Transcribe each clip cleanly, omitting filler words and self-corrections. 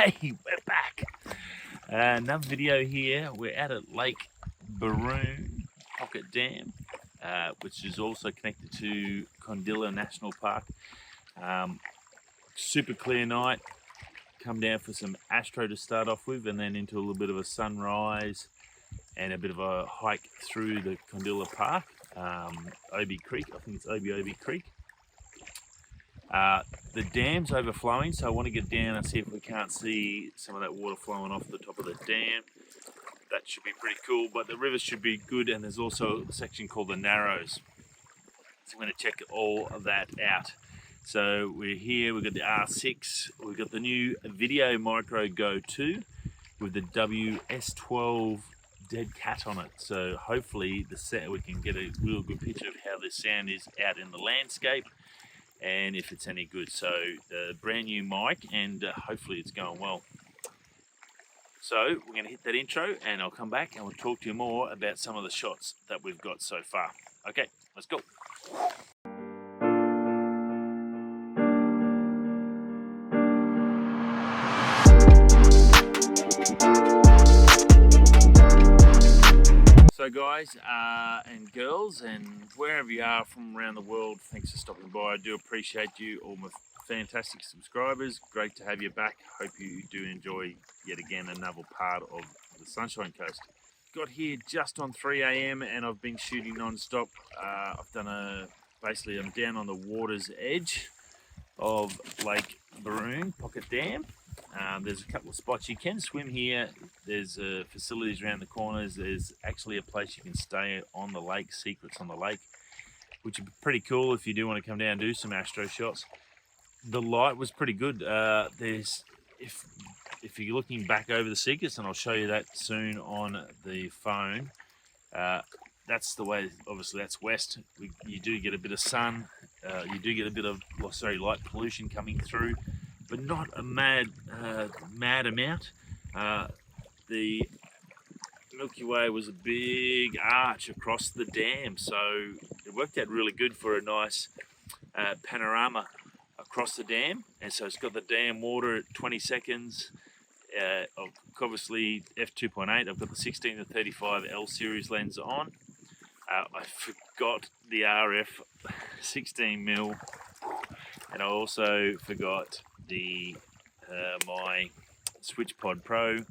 Hey, we're back. Another video here. We're out at Lake Baroon Dam, which is also connected to Kondilla National Park. Super clear night. Come down for some astro to start off with, and then into a little bit of a sunrise and a bit of a hike through the Kondilla Park, Obi Creek. I think it's Obi Creek. The dam's overflowing, so I want to get down and see if we can't see some of that water flowing off the top of the dam. That should be pretty cool, but the river should be good, and there's also a section called the Narrows. So I'm going to check all of that out. So we're here, we've got the R6, we've got the new Video Micro Go 2 with the WS12 dead cat on it. So hopefully we can get a real good picture of how the sound is out in the landscape, and if it's any good. So the brand new mic, and hopefully it's going well. So we're going to hit that intro, and I'll come back and we'll talk to you more about some of the shots that we've got so far. Okay, let's go. So guys and girls, and wherever you are from around the world, thanks for stopping by. I do appreciate you, all my fantastic subscribers. Great to have you back. Hope you do enjoy yet again another part of the Sunshine Coast. Got here just on 3 AM and I've been shooting non-stop. I've done basically I'm down on the water's edge of Lake Baroon Dam. There's a couple of spots you can swim here. There's facilities around the corners. There's actually a place you can stay on the lake, secrets on the lake, which would be pretty cool if you do want to come down and do some astro shots. The light was pretty good. If you're looking back over the secrets, and I'll show you that soon on the phone, that's the way. Obviously that's west. You do get a bit of sun. You do get a bit of light pollution coming through, but not a mad amount. The Milky Way was a big arch across the dam, so it worked out really good for a nice panorama across the dam. And so it's got the dam water at 20 seconds. Obviously f2.8. I've got the 16 to 35 L series lens on. I forgot the RF 16mm, and I also forgot the my SwitchPod Pro,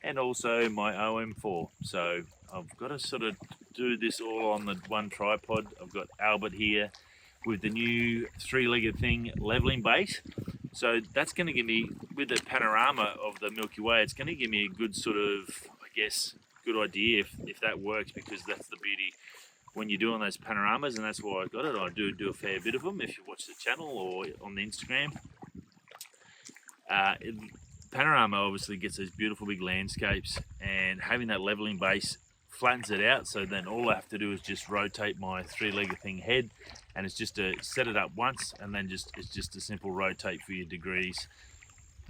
and also my OM4. So I've got to sort of do this all on the one tripod. I've got Albert here with the new three-legged thing leveling base. So that's going to give me, with the panorama of the Milky Way, it's going to give me a good sort of, I guess, good idea if that works, because that's the beauty when you're doing those panoramas, and that's why I got it. I do a fair bit of them if you watch the channel or on the Instagram. Panorama obviously gets those beautiful big landscapes, and having that leveling base flattens it out, so then all I have to do is just rotate my three-legged thing head, and it's just to set it up once, and then it's just a simple rotate for your degrees,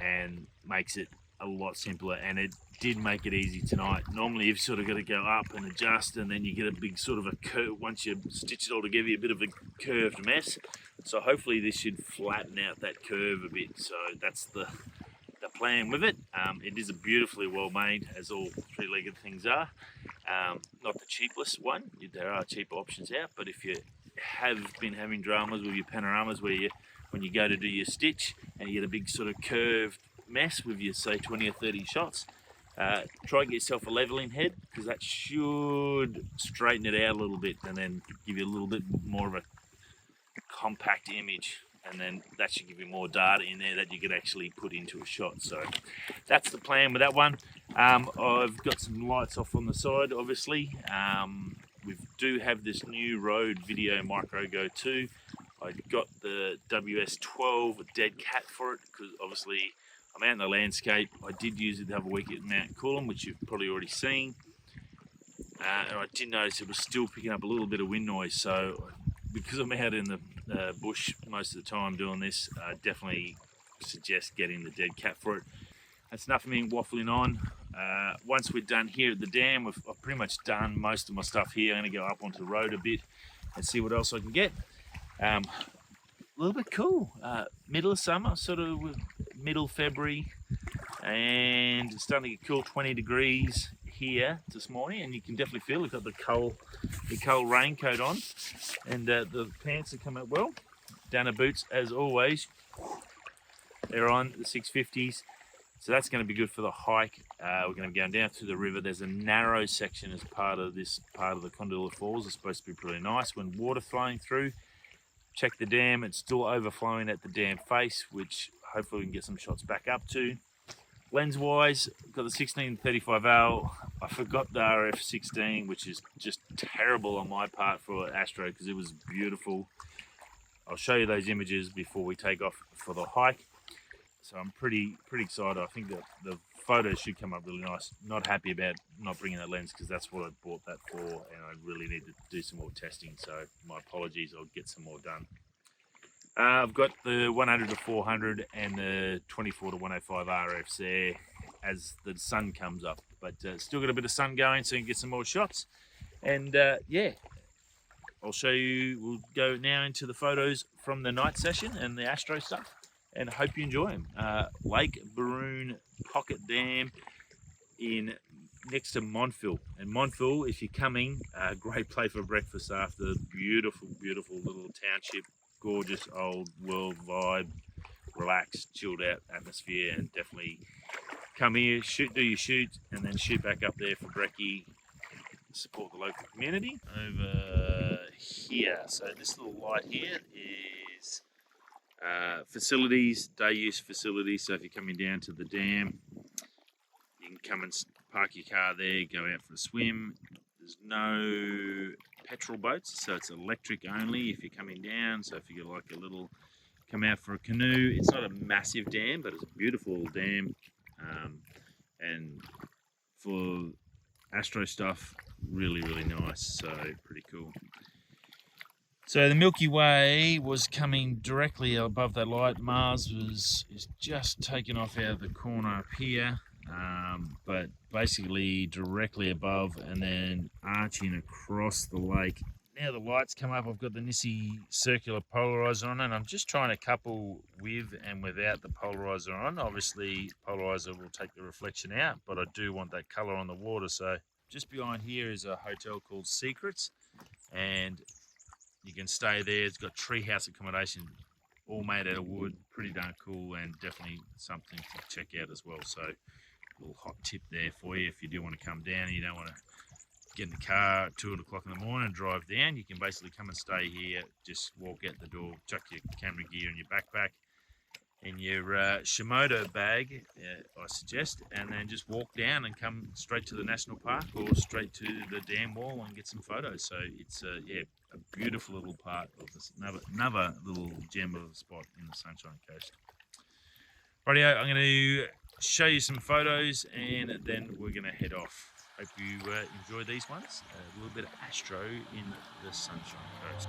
and makes it a lot simpler. And it did make it easy tonight. Normally you've sort of got to go up and adjust, and then you get a big sort of a curve. Once you stitch it all together, a bit of a curved mess. So hopefully this should flatten out that curve a bit. So that's the plan with it. It is a beautifully well made, as all three-legged things are. Not the cheapest one. There are cheaper options out, but if you have been having dramas with your panoramas where when you go to do your stitch and you get a big sort of curved mess with your, say, 20 or 30 shots, try and get yourself a leveling head, because that should straighten it out a little bit and then give you a little bit more of a compact image, and then that should give you more data in there that you could actually put into a shot. So that's the plan with that one. I've got some lights off on the side, obviously. We do have this new Rode Video Micro Go 2. I got the WS12 dead cat for it, because obviously I'm out in the landscape. I did use it the other week at Mount Coolum, which you've probably already seen. And I did notice it was still picking up a little bit of wind noise. So because I'm out in the bush most of the time doing this, I definitely suggest getting the dead cat for it. That's enough of me waffling on. Once we're done here at the dam, I've pretty much done most of my stuff here. I'm going to go up onto the road a bit and see what else I can get. A little bit cool. Middle of summer, sort of middle February. and it's starting to get cool, 20 degrees here this morning, and you can definitely feel we've got the coal raincoat on, and the pants have come out well. Dana boots, as always, they're on the 650s, so that's going to be good for the hike. We're going to be going down to the river. There's a narrow section as part of this part of the Kondilla Falls. It's supposed to be pretty nice when water flowing through. Check the dam, it's still overflowing at the dam face, which hopefully we can get some shots back up to. Lens wise, got the 16-35L. I forgot the RF16, which is just terrible on my part for astro because it was beautiful. I'll show you those images before we take off for the hike. So I'm pretty excited. I think that the photos should come up really nice. Not happy about not bringing that lens because that's what I bought that for, and I really need to do some more testing. So my apologies, I'll get some more done. I've got the 100-400 and the 24-105 RFs there as the sun comes up, but still got a bit of sun going so you can get some more shots. And yeah, I'll show you. We'll go now into the photos from the night session and the astro stuff, and I hope you enjoy them. Lake Baroon Pocket Dam in next to Montville, and Montville, if you're coming, a great place for breakfast after. Beautiful little township. Gorgeous old world vibe, relaxed, chilled out atmosphere, and definitely come here, do your shoot, and then shoot back up there for brekkie. Support the local community. Over here, so this little light here is facilities, day use facilities. So if you're coming down to the dam, you can come and park your car there, go out for a swim. There's no petrol boats, so it's electric only if you're coming down. So if you like a little, come out for a canoe. It's not a massive dam, but it's a beautiful little dam, and for astro stuff, really nice. So pretty cool. So the Milky Way was coming directly above that light. Mars is just taken off out of the corner up here. But basically directly above and then arching across the lake. Now the lights come up, I've got the Nissi circular polarizer on, and I'm just trying to couple with and without the polarizer on. Obviously polarizer will take the reflection out, but I do want that color on the water. So just behind here is a hotel called Secrets, and you can stay there. It's got treehouse accommodation, all made out of wood, pretty darn cool, and definitely something to check out as well. So little hot tip there for you if you do want to come down and you don't want to get in the car at 2 o'clock in the morning and drive down. You can basically come and stay here, just walk out the door, chuck your camera gear in your backpack, in your Shimoda bag, I suggest, and then just walk down and come straight to the national park or straight to the dam wall and get some photos. So it's yeah, a beautiful little part of this, another little gem of a spot in the Sunshine Coast. Rightio, I'm going to show you some photos and then we're going to head off. Hope you enjoy these ones. A little bit of astro in the Sunshine Coast.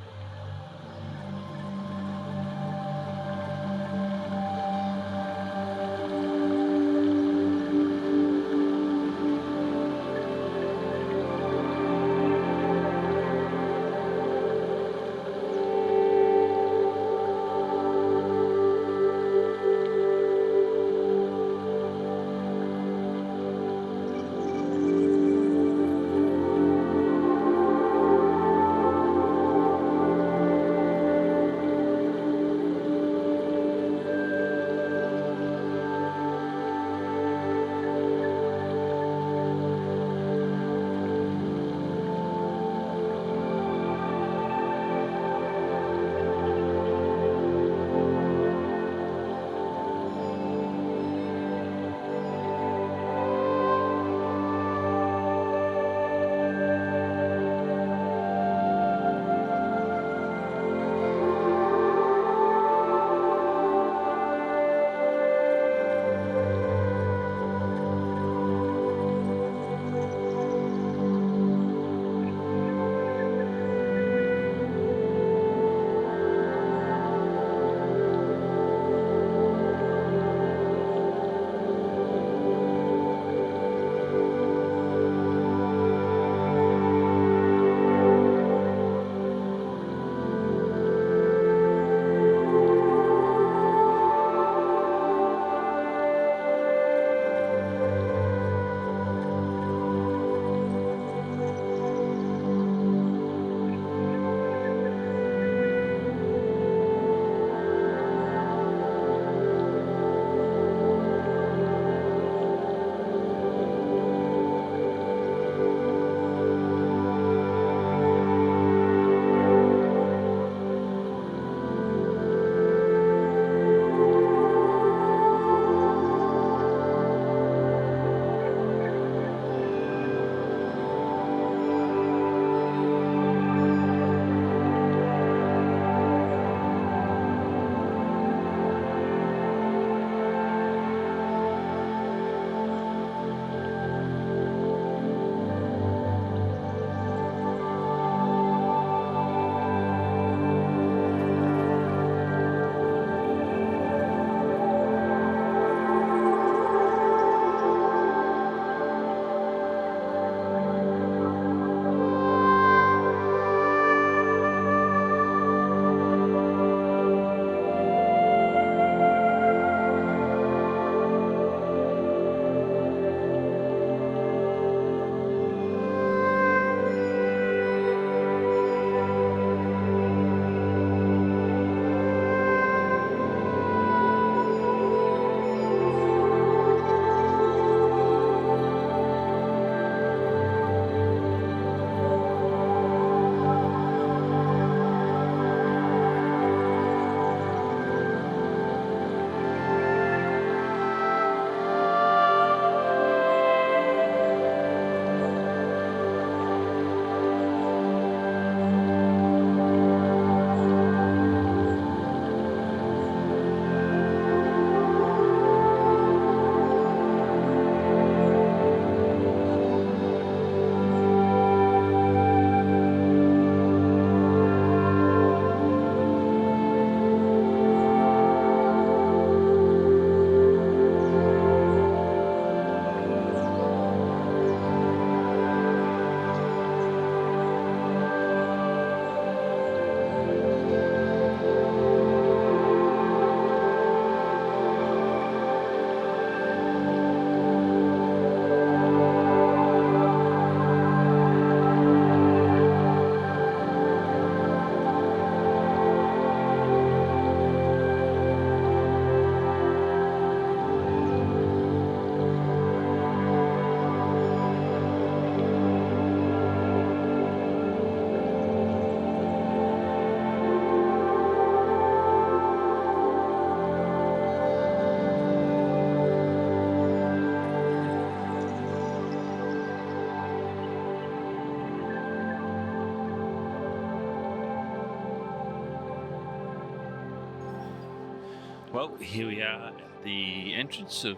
Well, here we are at the entrance of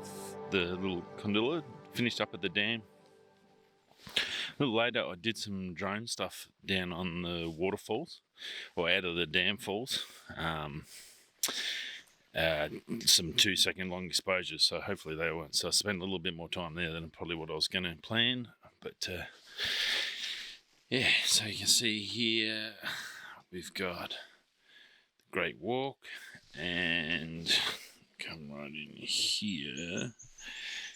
the little Kondilla, finished up at the dam. A little later, I did some drone stuff down on the waterfalls, or out of the dam falls. Some 2-second long exposures, so hopefully they won't. So I spent a little bit more time there than probably what I was going to plan. But yeah, so you can see here we've got the Great Walk, and come right in here.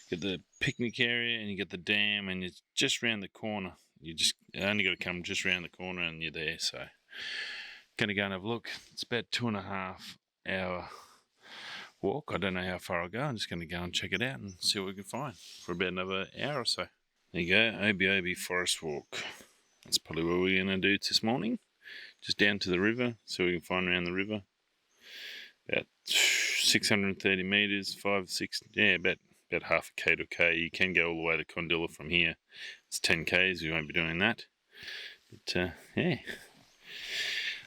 Get the picnic area, and you get the dam, and it's just round the corner. You only got to come just round the corner, and you're there. So, gonna go and have a look. It's about 2.5 hour walk. I don't know how far I'll go. I'm just gonna go and check it out and see what we can find for about another hour or so. There you go, Obi Obi Forest Walk. That's probably what we're gonna do this morning. Just down to the river, so we can find around the river. About 630 meters, about half a K to a K. You can go all the way to Kondilla from here. It's 10 Ks, we won't be doing that. But yeah.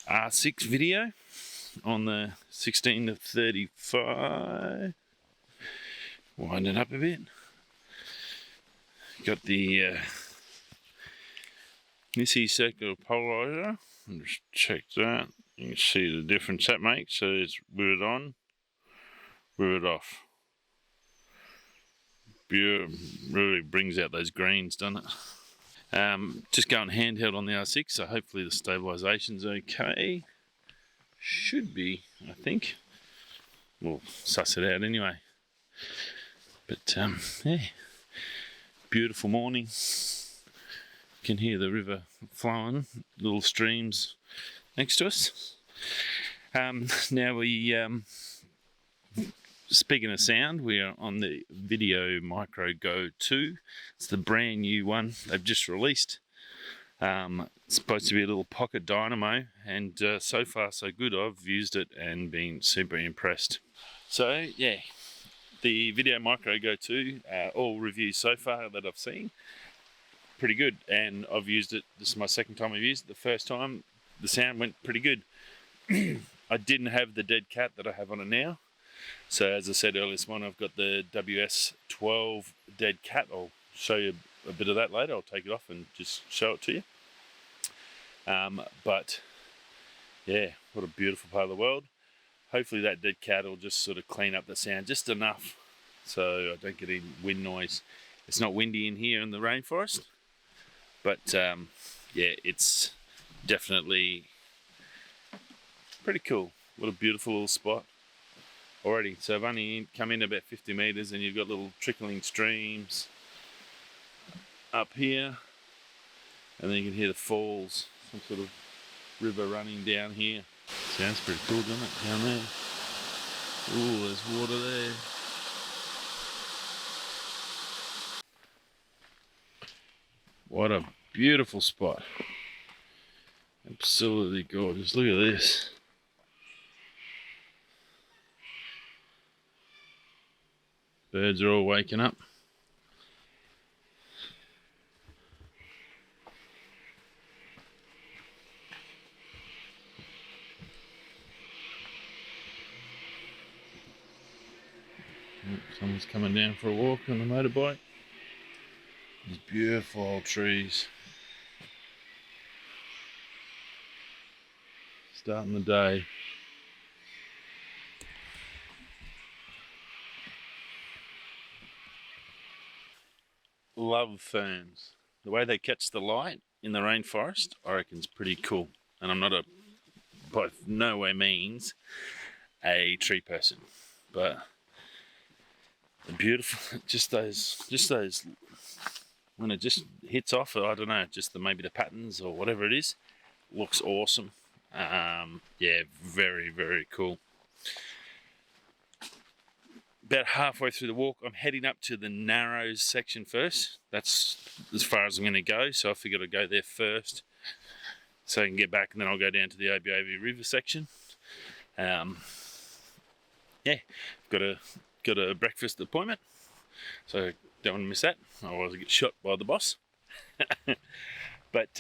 R6 video on the 16 to 35. Wind it up a bit. Got the Missy circular polarizer. Just check that. You can see the difference that makes. So it's with it on, with it off. Really brings out those greens, doesn't it? Just going handheld on the R6, so hopefully the stabilisation's okay. Should be, I think. We'll suss it out anyway. But yeah, beautiful morning. You can hear the river flowing, little streams next to us. Now speaking of sound, we are on the Video Micro Go 2. It's the brand new one they've just released. It's supposed to be a little pocket dynamo, and so far so good. I've used it and been super impressed. So yeah, the Video Micro Go 2, all reviews so far that I've seen, pretty good, and I've used it. This is my second time I've used it. The first time the sound went pretty good. I didn't have the dead cat that I have on it now. So as I said earlier this morning, I've got the WS12 dead cat. I'll show you a bit of that later. I'll take it off and just show it to you. But yeah, what a beautiful part of the world. Hopefully that dead cat will just sort of clean up the sound just enough so I don't get any wind noise. It's not windy in here in the rainforest, but yeah, it's definitely pretty cool. What a beautiful little spot already. So I've only come in about 50 meters, and you've got little trickling streams up here, and then you can hear the falls, some sort of river running down here. Sounds pretty cool, doesn't it, down there? Ooh, there's water there. What a beautiful spot. Absolutely gorgeous. Look at this. Birds are all waking up. Someone's coming down for a walk on a motorbike. These beautiful old trees. Starting the day. Love ferns. The way they catch the light in the rainforest, I reckon is pretty cool. And I'm not by no way means a tree person, but beautiful. Just those when it just hits off. I don't know, just maybe the patterns or whatever it is, looks awesome. Yeah, very, very cool. About halfway through the walk, I'm heading up to the Narrows section first. That's as far as I'm going to go, so I figured I'd go there first so I can get back, and then I'll go down to the Obi Obi River section. Yeah, got a breakfast appointment, so don't want to miss that. Otherwise I get shot by the boss. But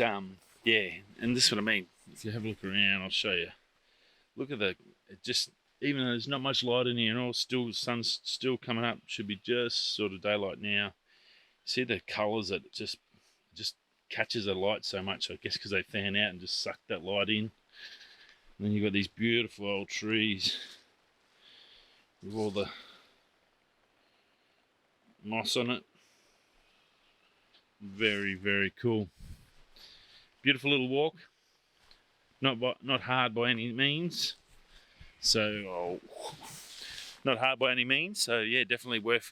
yeah, and this is what I mean. If you have a look around, I'll show you. Look at even though there's not much light in here and all, still the sun's still coming up, should be just sort of daylight now. See the colours that just catches the light so much, I guess because they fan out and just suck that light in. And then you've got these beautiful old trees with all the moss on it. Very, very cool. Beautiful little walk. Not hard by any means. So, not hard by any means. So yeah, definitely worth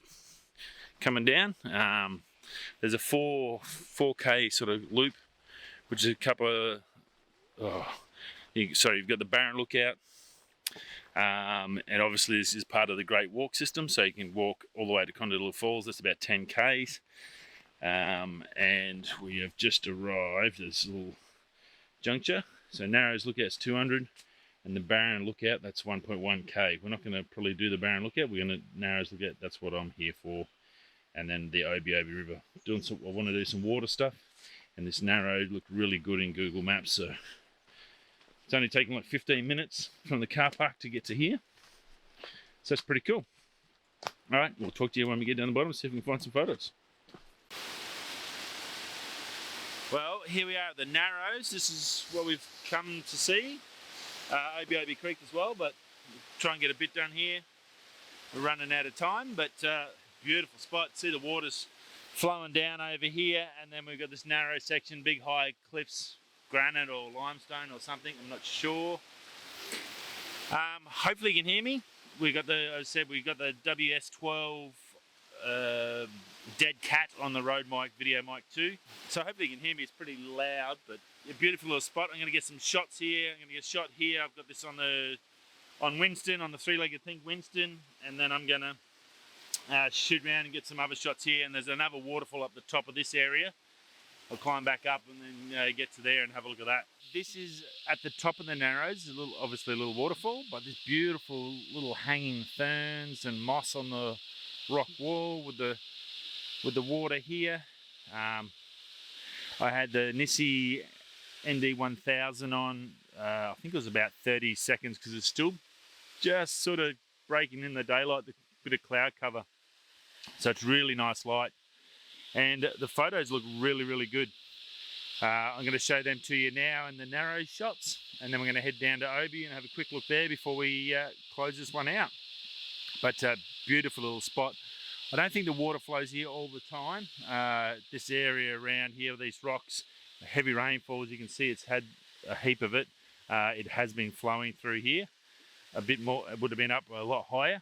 coming down. There's a 4K sort of loop, which is a couple of, you've got the Baroon Lookout, and obviously this is part of the Great Walk system, so you can walk all the way to Kondilla Falls. That's about 10 Ks, and we have just arrived at this little juncture. So Narrows Lookout's 200, and the Baroon Lookout, that's 1.1 K. We're not going to probably do the Baroon Lookout. We're going to Narrows Lookout. That's what I'm here for. And then the Obi River. I want to do some water stuff, and this narrow looked really good in Google Maps. So it's only taken like 15 minutes from the car park to get to here. So that's pretty cool. All right, we'll talk to you when we get down the bottom, see if we can find some photos. Well, here we are at the Narrows. This is what we've come to see. Obi Creek as well, but we'll try and get a bit done here. We're running out of time, but beautiful spot. See the water's flowing down over here, and then we've got this narrow section, big high cliffs, granite or limestone or something, I'm not sure. Hopefully you can hear me. We got the, as I said, we got the WS12 dead cat on the Rode mic, video mic too. So hopefully you can hear me. It's pretty loud, but a beautiful little spot. I'm going to get some shots here. I'm going to get a shot here. I've got this on Winston, on the three-legged thing, Winston, and then I'm going to shoot around and get some other shots here. And there's another waterfall up the top of this area. I'll climb back up and then get to there and have a look at that. This is at the top of the Narrows, obviously a little waterfall, but this beautiful little hanging ferns and moss on the rock wall with the water here. I had the Nissi ND1000 on, I think it was about 30 seconds because it's still just sort of breaking in the daylight, the bit of cloud cover. So it's really nice light. And the photos look really, really good. I'm going to show them to you now in the narrow shots, and then we're going to head down to Obi and have a quick look there before we close this one out. But beautiful little spot. I don't think the water flows here all the time. This area around here, these rocks, heavy rainfall, as you can see, it's had a heap of it. It has been flowing through here. A bit more, it would have been up a lot higher.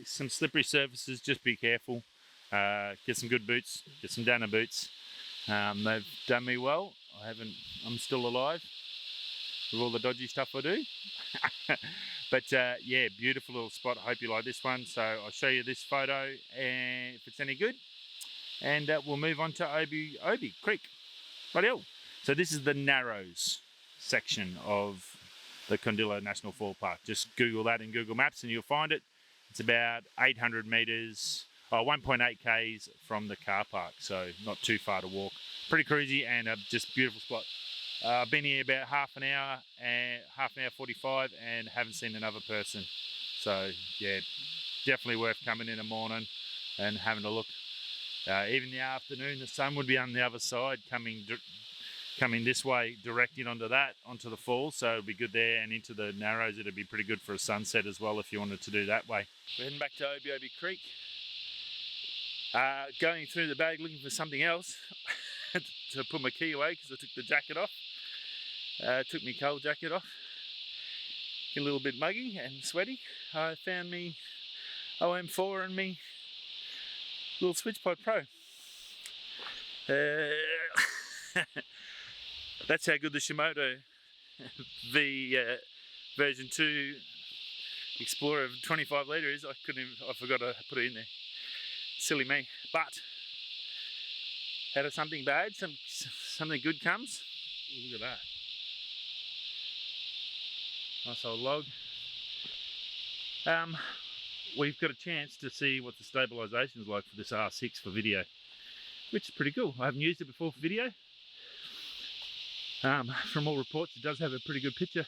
Some slippery surfaces, just be careful. Get some good boots, get some Dana boots. They've done me well. I'm still alive with all the dodgy stuff I do. But yeah, beautiful little spot. I hope you like this one. So I'll show you this photo, and if it's any good, and we'll move on to Obi Creek. Righty-o. So this is the Narrows section of the Kondilla National Fall Park. Just Google that in Google Maps and you'll find it. It's about 800 metres, 1.8 Ks from the car park, so not too far to walk. Pretty cruisy and a just beautiful spot. I've been here about half an hour 45, and haven't seen another person. So yeah, definitely worth coming in the morning and having a look. Even in the afternoon, the sun would be on the other side, coming this way, directing onto the falls. So it'll be good there, and into the Narrows. It'll be pretty good for a sunset as well if you wanted to do that way. We're heading back to Obi Creek. Going through the bag looking for something else to put my key away because I took the jacket off. Took my cold jacket off. A little bit muggy and sweaty. I found me OM4 and me little SwitchPod Pro. That's how good the Shimoto V version 2 Explorer of 25 litre is. I forgot to put it in there. Silly me. But out of something bad, something good comes. Ooh, look at that. Nice old log. We've got a chance to see what the stabilisation is like for this R6 for video, which is pretty cool. I haven't used it before for video. From all reports, it does have a pretty good picture.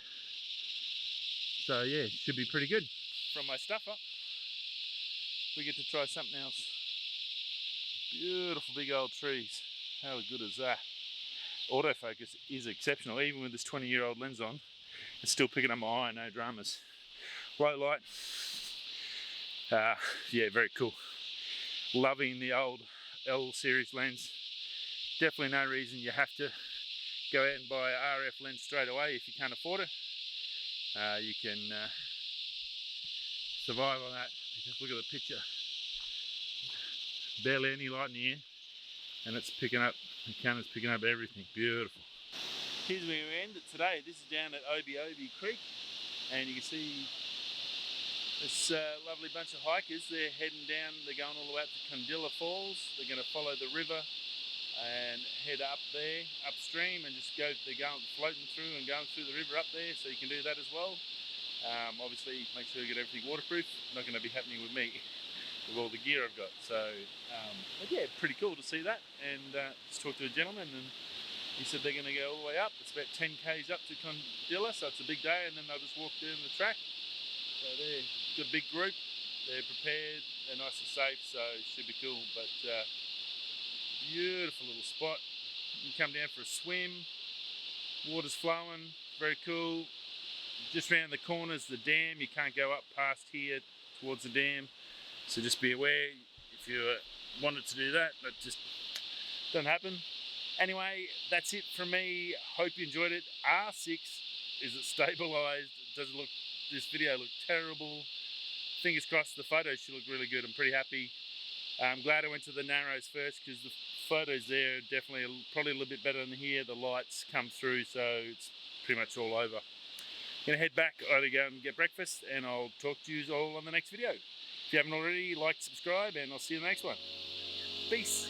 So yeah, should be pretty good. From my stuff up, we get to try something else. Beautiful big old trees. How good is that? Autofocus is exceptional. Even with this 20-year-old lens on, it's still picking up my eye, no dramas. Low light. Yeah, very cool. Loving the old L series lens. Definitely no reason you have to go out and buy an RF lens straight away if you can't afford it. You can survive on that. Just look at the picture. Barely any light in here, and it's picking up, the camera's picking up everything. Beautiful. Here's where we ended today. This is down at Obi Creek, and you can see this lovely bunch of hikers. They're heading down, they're going all the way up to Kondilla Falls. They're going to follow the river and head up there, upstream, and just go, they're going floating through and going through the river up there, so you can do that as well. Obviously, make sure you get everything waterproof. Not going to be happening with me, with all the gear I've got. So, but yeah, pretty cool to see that. And just talked to a gentleman, and he said they're going to go all the way up. It's about 10 k's up to Kondilla, so it's a big day, and then they'll just walk down the track. So they're got a big group. They're prepared. They're nice and safe, so it should be cool. But beautiful little spot. You can come down for a swim. Water's flowing. Very cool. Just around the corners, the dam. You can't go up past here towards the dam. So just be aware if you wanted to do that, but just doesn't happen. Anyway, that's it from me. Hope you enjoyed it. R6, is it stabilised? Does it look, this video look terrible? Fingers crossed the photos should look really good. I'm pretty happy. I'm glad I went to the Narrows first because the photos there are definitely probably a little bit better than here. The lights come through, so it's pretty much all over. I'm going to head back, I gotta go and get breakfast, and I'll talk to you all on the next video. If you haven't already, like, subscribe, and I'll see you in the next one. Peace.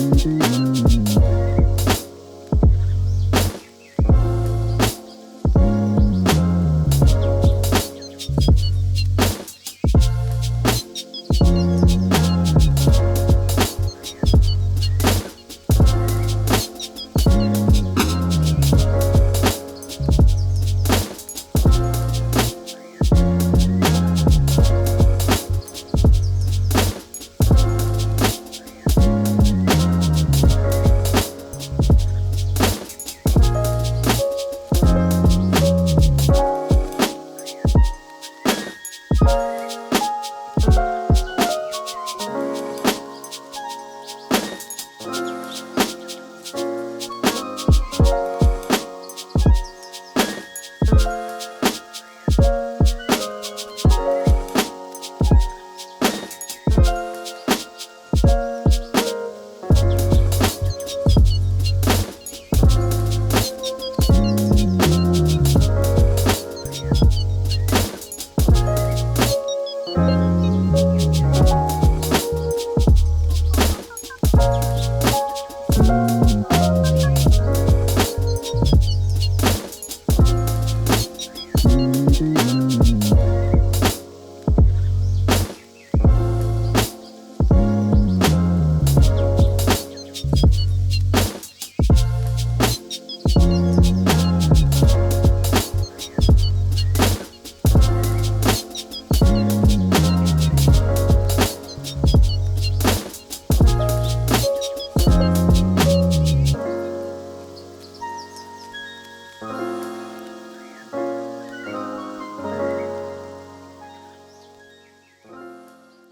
Mm-hmm.